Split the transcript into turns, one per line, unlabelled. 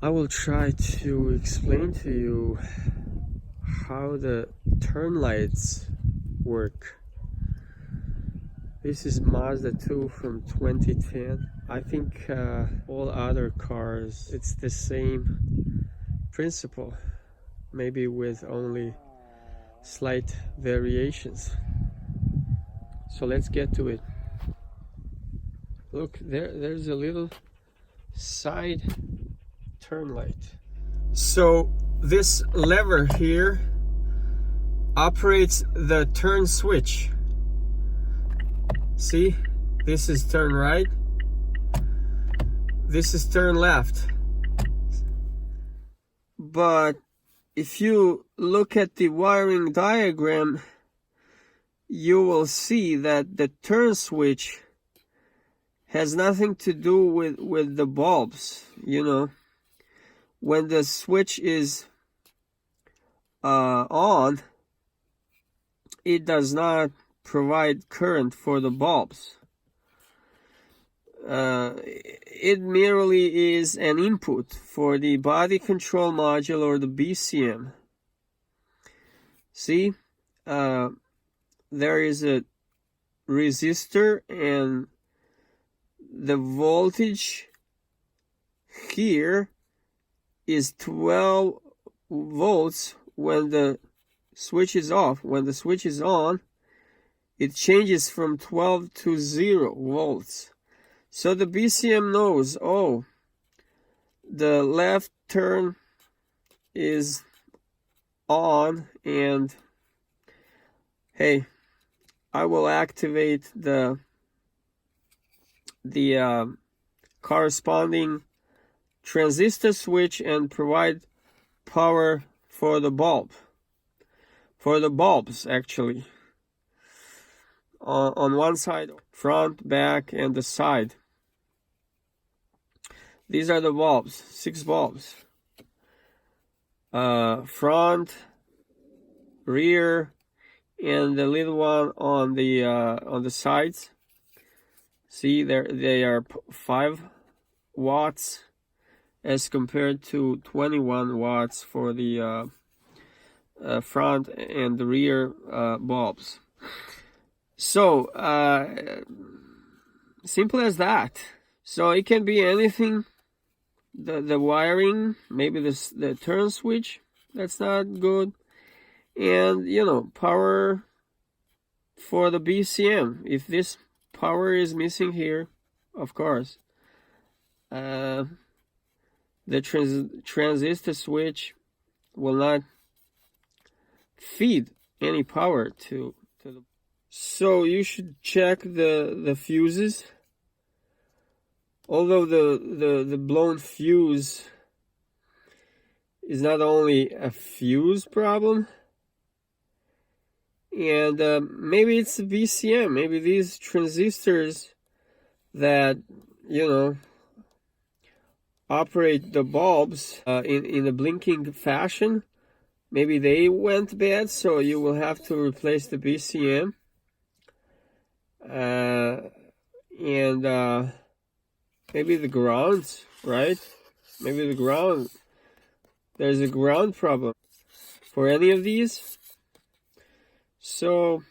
I will try to explain to you how the turn lights work. This is Mazda 2 from 2010. I think all other cars, it's the same principle, maybe with only slight variations. So let's get to it. Look, there's a little side turn light. So this lever here operates the turn switch. See, this is turn right, this is turn left. But if you look at the wiring diagram, you will see that the turn switch has nothing to do with the bulbs. You know, when the switch is on, it does not provide current for the bulbs. It merely is an input for the body control module or the BCM. See, there is a resistor, and the voltage here is 12 volts when the switch is off. When the switch is on, it changes from 12 to 0 volts. So the BCM knows, oh, the left turn is on, and hey, I will activate the corresponding transistor switch and provide power for the bulb, for the bulbs actually, on one side, front, back, and the side. These are the bulbs, 6 bulbs, front, rear, and the little one on the sides. See, they are 5 watts as compared to 21 watts for the front and the rear bulbs. So simple as that. So it can be anything. The wiring, maybe the turn switch, that's not good, and you know, power for the BCM. If this power is missing here, of course, the transistor switch will not feed any power to the. So you should check the fuses. Although the blown fuse is not only a fuse problem, and maybe it's a BCM. Maybe these transistors that, you know, operate the bulbs in a blinking fashion, maybe they went bad, so you will have to replace the BCM. And maybe the grounds, right? Maybe the ground, there's a ground problem for any of these. So